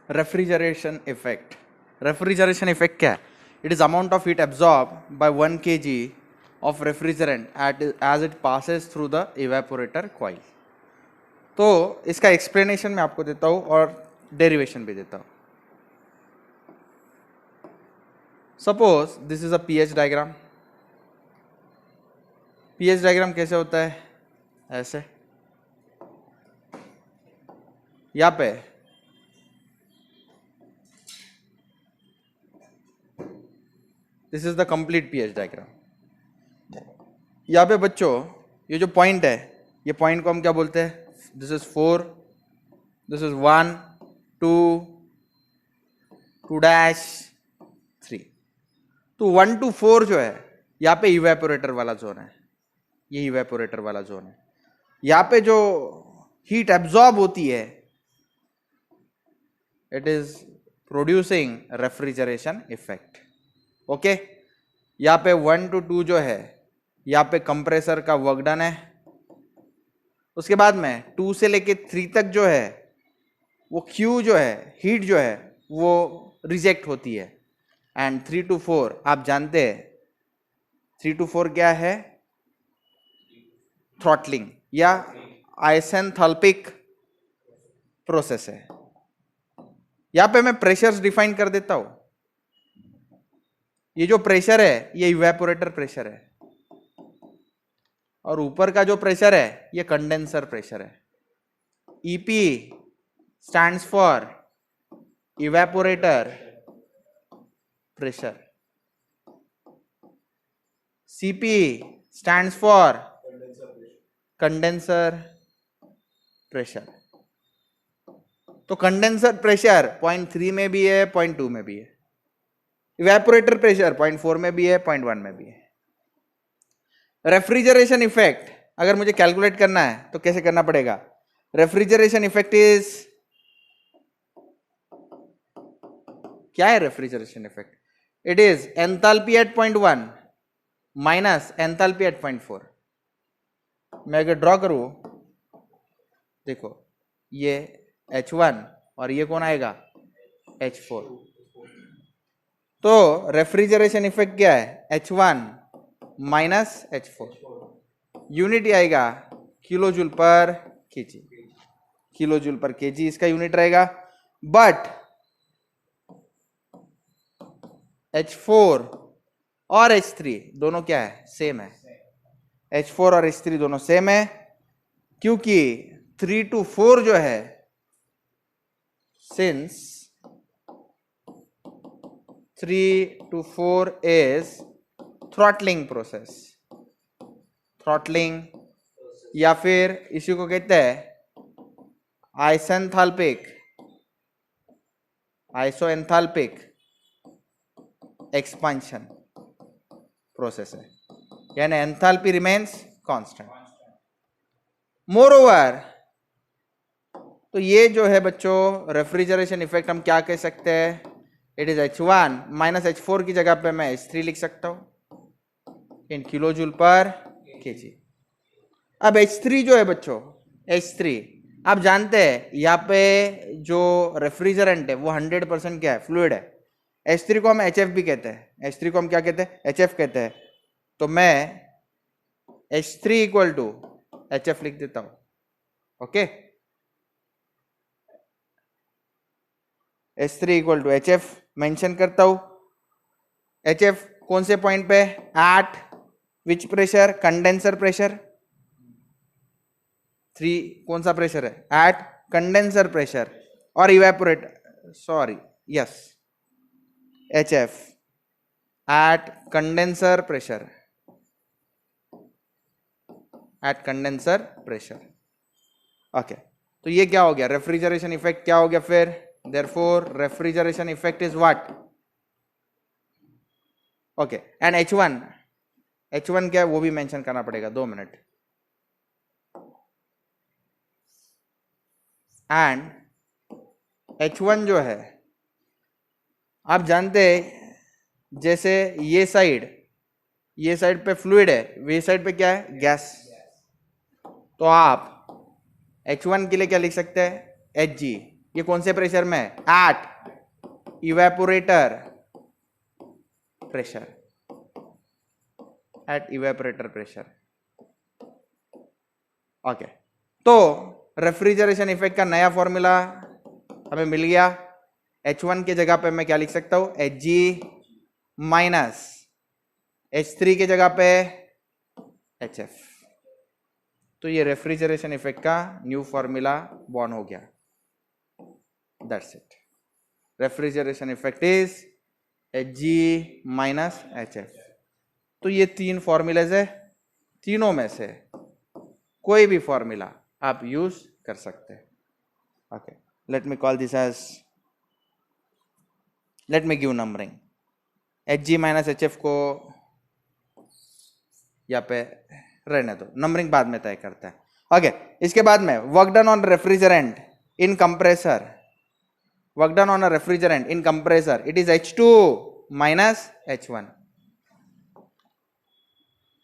Refrigeration effect. Refrigeration effect क्या है? It is amount of heat absorb by 1 kg of refrigerant as it passes through the evaporator coil. तो इसका explanation मैं आपको देता हूँ और डेरिवेशन भी देता हूँ. Suppose this is a pH diagram. PH diagram कैसे होता है? ऐसे. यहाँ पे this is the complete pH diagram. यहाँ पे बच्चों ये जो पॉइंट है, ये पॉइंट को हम क्या बोलते हैं? This is 4, this is 1, 2, 2-3. तो 1 to 4 जो है यहाँ पे इवेपोरेटर वाला जोन है. ये इवेपोरेटर वाला जोन है. यहाँ पे जो हीट एब्जॉर्ब होती है, it is producing refrigeration effect. Okay. यहाँ पे 1 to 2 जो है, यहाँ पे कंप्रेसर का वर्क डन है. उसके बाद में 2 से लेके 3 तक जो है वो Q जो है, हीट जो है वो रिजेक्ट होती है. एंड 3 to 4 आप जानते हैं 3 to 4 क्या है? थ्रॉटलिंग या आइसेंथाल्पिक प्रोसेस है. यहां पे मैं प्रेशर्स डिफाइन कर देता हूं. ये जो प्रेशर है ये इवेपोरेटर प्रेशर है, और ऊपर का जो प्रेशर है ये कंडेंसर प्रेशर है. EP stands for evaporator pressure. CP stands for condenser pressure. तो कंडेंसर प्रेशर 0.3 में भी है, 0.2 में भी है. इवेपोरेटर प्रेशर 0.4 में भी है, 0.1 में भी है. रेफ्रिजरेशन इफेक्ट अगर मुझे कैलकुलेट करना है तो कैसे करना पड़ेगा? रेफ्रिजरेशन इफेक्ट इज क्या है? Refrigeration effect it is enthalpy at 0.1 minus enthalpy at 0.4. मैं अगर ड्रॉ करूं, देखो ये H1 और ये कौन आएगा? H4. तो रेफ्रिजरेशन इफेक्ट क्या है? H1 minus H4. यूनिट आएगा किलो जूल पर केजी. किलो जूल पर केजी इसका यूनिट रहेगा. बट H4 और H3 दोनों क्या है? सेम है. H4 और H3 दोनों सेम है, क्योंकि 3 to 4 जो है, since 3 to 4 is throttling process. Throttling या फिर इसी को कहते हैं आइसोएंथैल्पिक एक्सपांशन प्रोसेस है, यानी एंथैल्पी रिमेन्स कांस्टेंट. मोरओवर, तो ये जो है बच्चों रेफ्रिजरेशन इफेक्ट हम क्या कह सकते हैं? It is H1 minus H4 की जगह पे मैं H3 लिख सकता हूं इन किलो जूल पर केजी. अब H3 जो है बच्चों, H3 आप जानते हैं यहाँ पे जो रेफ्रिजरेंट है वो 100% क्या है? फ्लूइड है. H3 को हम HF भी कहते हैं. H3 को हम क्या कहते हैं? HF कहते हैं. तो मैं H3 इक्वल टू HF लिख देता हूं. Okay. H3 equal to HF mention करता हूं. HF कौन से पॉइंट पे? At which pressure? Condenser pressure. 3 कौन सा प्रेशर है? At condenser pressure. और evaporate yes HF at condenser pressure. At condenser pressure. Okay. तो ये क्या हो गया? रेफ्रिजरेशन इफेक्ट क्या हो गया फिर? Therefore, refrigeration effect is what? Okay. And H1 क्या है वो भी मेंशन करना पड़ेगा. 2 मिनट. एंड H1 जो है आप जानते हैं, जैसे ये साइड पे फ्लूइड है, ये साइड पे क्या है? गैस. तो आप H1 के लिए क्या लिख सकते हैं? Hg. ये कौन से प्रेशर में? At evaporator pressure, at evaporator pressure. Okay, तो रेफ्रिजरेशन इफेक्ट का नया फॉर्मूला हमें मिल गया। H1 के जगह पे मैं क्या लिख सकता हूं? Hg माइनस H3 के जगह पे HF। तो ये रेफ्रिजरेशन इफेक्ट का न्यू फॉर्मूला बॉर्न हो गया। That's it. Refrigeration effect is Hg minus HF। तो ये तीन फॉर्मूलेज है, तीनों में से कोई भी फॉर्मूला आप यूज कर सकते हैं। Okay, let me call this as, let me give numbering. Hg minus HF को यहाँ पे रहने दो, नंबरिंग बाद में तय करता है। ओके, इसके बाद में work done on refrigerant in compressor, work done on a refrigerant in compressor, it is H2 minus H1।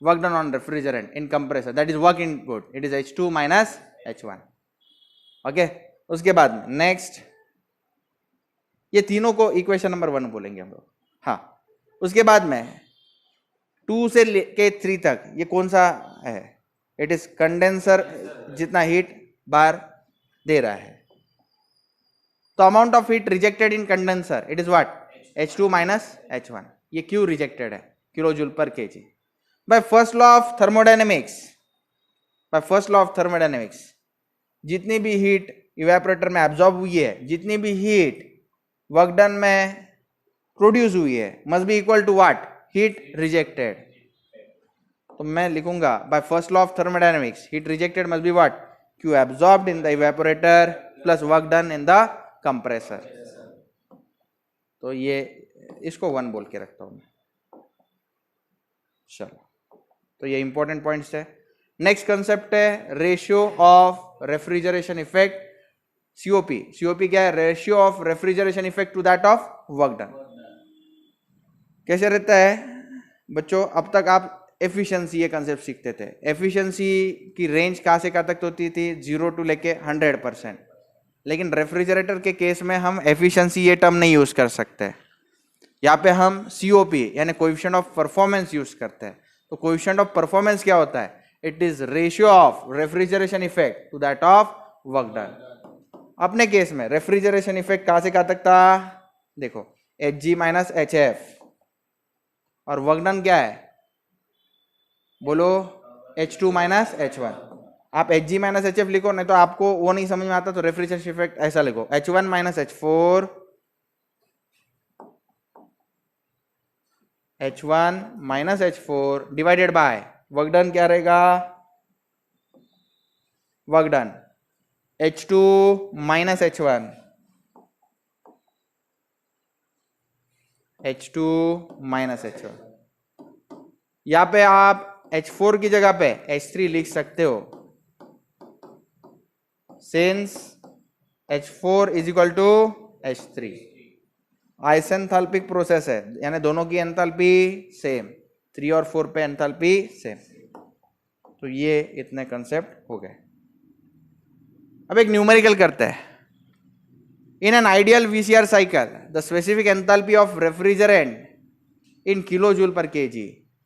Work done on refrigerant in compressor, that is work input, it is H2 minus H1। Okay, उसके बाद में next, ये तीनों को equation number 1 बोलेंगे हम लोग। हाँ, उसके बाद में 2 से लेके 3 तक ये कौन सा है? इट इज कंडेंसर, जितना हीट बार दे रहा है। तो amount of heat rejected in condenser, it is what? H2 minus H1। ये क्यों रिजेक्टेड है? किलो जूल पर KG. Bye first law of thermodynamics, bye first law of thermodynamics, जितनी भी हीट इवेपोरेटर में एब्जॉर्ब हुई है, जितनी भी हीट वर्क डन में प्रोड्यूस हुई है, must be equal to what? Heat rejected. तो मैं लिखूंगा by first law of thermodynamics, heat rejected must be what? Q absorbed in the evaporator plus work done in the compressor. तो ये इसको 1 बोल के रखता हूं मैं। चलो, तो ये इंपॉर्टेंट पॉइंट्स है। नेक्स्ट कंसेप्ट है ratio of refrigeration effect, COP। COP क्या है? Ratio of refrigeration effect to that of work done. कैसे रहता है बच्चों? अब तक आप एफिशिएंसी ये कंसेप्ट सीखते थे। एफिशिएंसी की रेंज कहां से कहां तक होती थी? 0 टू लेके 100%। लेकिन रेफ्रिजरेटर के केस में हम एफिशिएंसी ये टर्म नहीं यूज कर सकते। यहाँ पे हम COP यानी कोएफिशिएंट ऑफ परफॉर्मेंस यूज करते हैं। तो कोएफिशिएंट ऑफ परफॉर्मेंस क्या होता है? It is ratio of refrigeration effect to that of work done. अपने केस में रेफ्रिजरेशन इफेक्ट कहां से कहां तक था? देखो, Hg माइनस HF, और वर्क डन क्या है? बोलो, H2 माइनस H1। आप Hg माइनस HF लिखो, नहीं तो आपको वो नहीं समझ में आता, तो रेफ्रिजरेशन इफेक्ट ऐसा लिखो, H1 minus H4, H1 minus H4 divided by work done क्या रहेगा? Work done H2 minus H1, H2 minus H1। यहां पे आप H4 की जगह पे H3 लिख सकते हो, since H4 is equal to H3। Isenthalpic process है, यानी दोनों की एंथैल्पी सेम, 3 और 4 पे एंथैल्पी सेम। तो ये इतने कंसेप्ट हो गए। अब एक न्यूमेरिकल करते हैं। In an ideal VCR cycle, the specific enthalpy of refrigerant in kilojoule per kg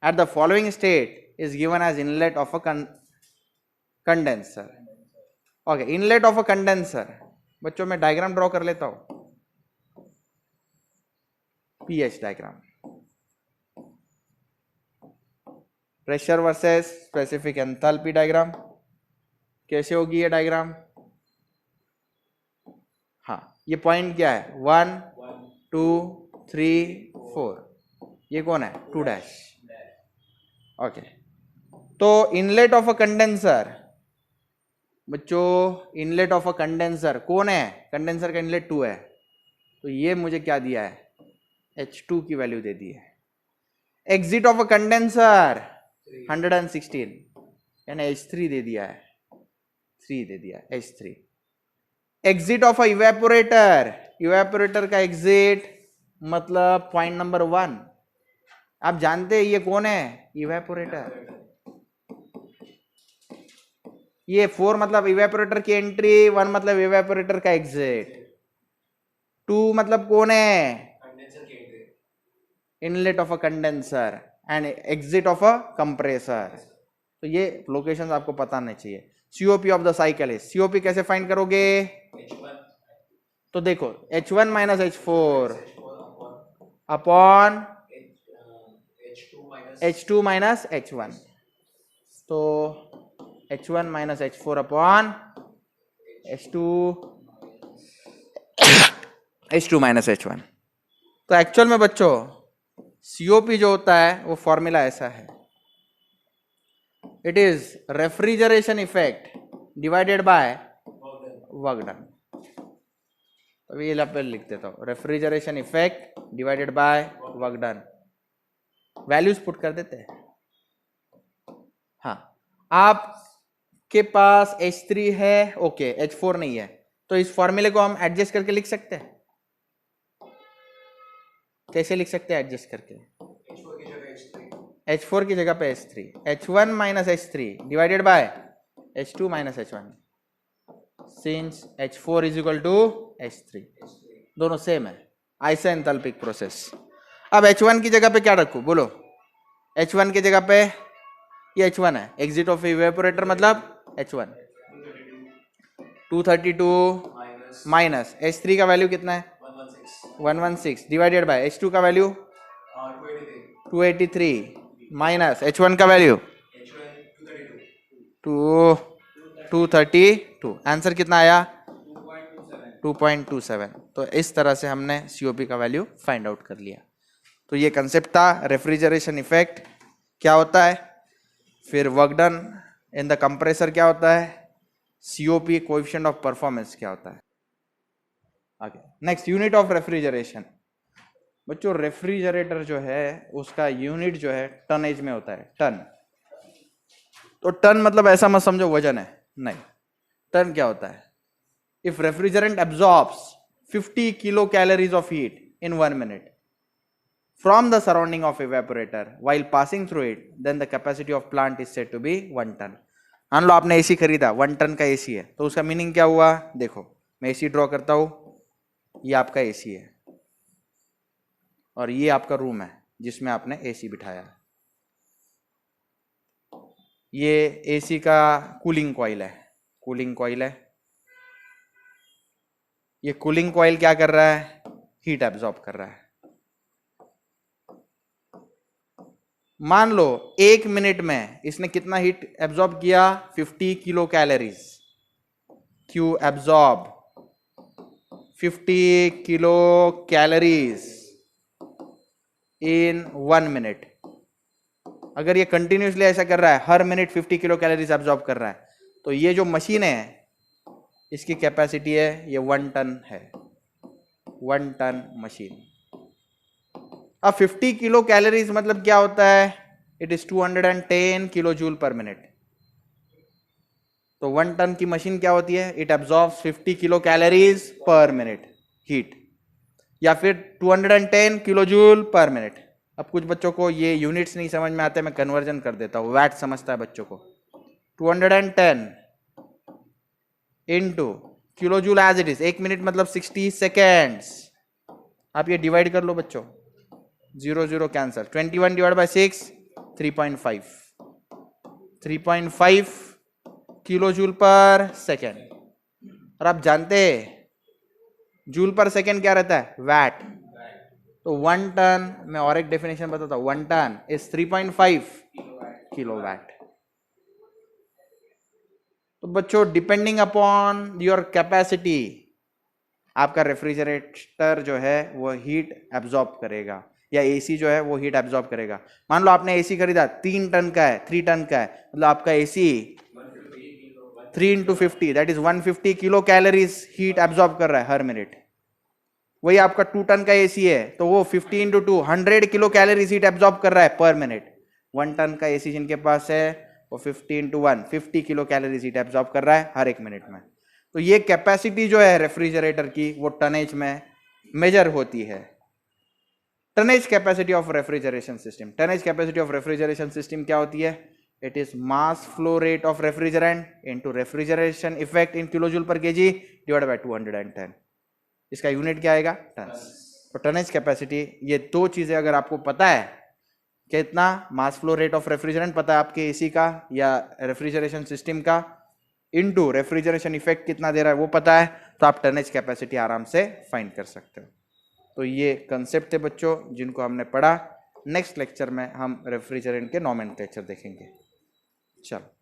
at the following state is given as inlet of a condenser. Okay, inlet of a condenser, बच्चों मैं diagram draw कर लेता हूं, pH diagram, pressure versus specific enthalpy diagram. कैसे होगी ये diagram? हाँ, ये पॉइंट क्या है? 1 2 3 4, ये कौन है? 2 डैश। ओके, तो इनलेट ऑफ अ कंडेंसर, बच्चों इनलेट ऑफ अ कंडेंसर कौन है? कंडेंसर का इनलेट 2 है, तो ये मुझे क्या दिया है? H2 की वैल्यू दे दी है। एग्जिट ऑफ अ कंडेंसर 116, यानी H3 दे दिया है, 3 दे दिया है, H3। Exit of a evaporator, evaporator का एग्जिट मतलब पॉइंट नंबर 1, आप जानते हैं ये कौन है? इवेपोरेटर। ये 4 मतलब इवेपोरेटर की एंट्री, 1 मतलब इवेपोरेटर का एग्जिट। टू मतलब कौन है? Inlet of a condenser and exit of a compressor. तो ये लोकेशंस आपको पता नहीं चाहिए। सीओपी ऑफ द साइकिल है, सीओपी कैसे फाइंड करोगे? तो देखो H1 minus H4 upon H2 minus H1, तो H1 minus H4 upon H2 minus H1। तो एक्चुअल में बच्चों सीओपी जो होता है वो फॉर्मूला ऐसा है, it is refrigeration effect divided by work done. अभी ये पे लिख देता हूँ, refrigeration effect divided by work done. Values put कर देते हैं। हाँ, आपके पास H3 है, ओके, H4 नहीं है, तो इस फॉर्मूले को हम एडजस्ट करके लिख सकते हैं। कैसे लिख सकते हैं एडजस्ट करके? H4 की जगह पे H3, H1 minus H3 divided by H2 minus H1, since H4 is equal to H3, दोनों सेम है, आइसेंथैल्पिक प्रोसेस। अब H1 की जगह पे क्या रखूं बोलो? H1 की जगह पे ये H1 है, एग्जिट ऑफ इवेपोरेटर मतलब H1, 232 माइनस H3 का वैल्यू कितना है? 116 डिवाइडेड बाय H2 का वैल्यू 283 माइनस H1 का वैल्यू 232। आंसर कितना आया? 2.27। तो इस तरह से हमने सीओपी का वैल्यू फाइंड आउट कर लिया। तो ये कंसेप्ट था रेफ्रिजरेशन इफेक्ट क्या होता है, फिर work done in the compressor क्या होता है, सीओपी कोएफिशिएंट ऑफ परफॉर्मेंस क्या होता है। आगे नेक्स्ट, यूनिट ऑफ रेफ्रिजरेशन। बच्चों रेफ्रिजरेटर जो है उसका यूनिट जो है टनेज में होता है, टन। तो टन मतलब ऐसा मत समझो वजन है, नहीं। टन क्या होता है? If refrigerant absorbs 50 kilo calories of heat in 1 minute from the surrounding of evaporator while passing through it, then the capacity of plant is said to be 1 ton। मान लो आपने एसी खरीदा, 1 टन का AC है, तो उसका meaning क्या हुआ? देखो मैं एसी ड्रॉ करता हूं, ये आपका एसी है और ये आपका रूम है जिसमें आपने एसी बिठाया। ये एसी का कूलिंग कॉइल है, कूलिंग कॉइल है। ये कूलिंग कॉइल क्या कर रहा है? हीट एब्जॉर्ब कर रहा है। मान लो 1 मिनट में इसने कितना हीट एब्जॉर्ब किया? 50 kilo calories. Q absorb 50 kilo calories in 1 minute. अगर ये कंटिन्यूसली ऐसा कर रहा है, हर मिनट 50 किलो कैलोरीज एब्जॉर्ब कर रहा है, तो ये जो मशीन है इसकी कैपेसिटी है, ये 1 टन है, 1 टन मशीन। अब 50 किलो कैलोरीज मतलब क्या होता है? इट इज 210 किलो जूल पर मिनट। तो 1 टन की मशीन क्या होती है? इट एब्जॉर्ब्स 50 किलो कैलोरीज पर मिनट हीट, या फिर 210 किलो जूल पर मिनट। अब कुछ बच्चों को ये यूनिट्स नहीं समझ में आते, मैं कन्वर्जन कर देता हूं, वैट समझता है बच्चों को। 210 into kilo joule as it is, 1 minute मतलब 60 सेकेंड्स। आप ये डिवाइड कर लो बच्चों, 0 0 cancel, 21 divide by 6 3.5, 3.5 kilo joule पर सेकेंड। और आप जानते हैं जूल पर सेकेंड क्या रहता है? वैट। तो 1 टन, मैं और एक डेफिनेशन बताता हूं, 1 टन इज 3.5 किलो वैट। तो बच्चों डिपेंडिंग अपॉन योर कैपेसिटी आपका रेफ्रिजरेटर जो है वो हीट एब्जॉर्ब करेगा, या एसी जो है वो हीट एब्जॉर्ब करेगा। मान लो आपने एसी खरीदा 3 टन का है, 3 टन का है, मतलब आपका AC 3 into 50 that is 150 kilo calories heat absorb कर रहा है हर मिनट। वही आपका 2 टन का एसी है तो वो 50 into 2 100 kilo calories heat absorb कर रहा है पर मिनट। 1 टन का एसी जिनके पास है वो 50 into 1 50 kilo calories heat absorb कर रहा है हर 1 मिनट में। तो ये कैपेसिटी जो है रेफ्रिजरेटर की वो टनेज में मेजर होती है। Tonnage capacity of refrigeration system, tonnage capacity of refrigeration system क्या होती है? It is mass flow rate of refrigerant into refrigeration effect in kilojoule पर केजी डिवाइडेड बाय 210। इसका यूनिट क्या आएगा? टन्स। तो टनेज कैपेसिटी, ये दो चीजें अगर आपको पता है, कितना mass flow rate of refrigerant पता है आपके एसी का या रेफ्रिजरेशन सिस्टम का, इनटू रेफ्रिजरेशन इफेक्ट कितना दे रहा है वो पता है, तो आप टनेज कैपेसिटी आराम से फाइंड कर सकते हो। तो ये कंसेप्ट थे बच्चों जिनको हमने पढ़ा। नेक्स्ट लेक्चर में हम रेफ्रिजरेंट के नॉमेनक्लेचर देखेंगे। चलो।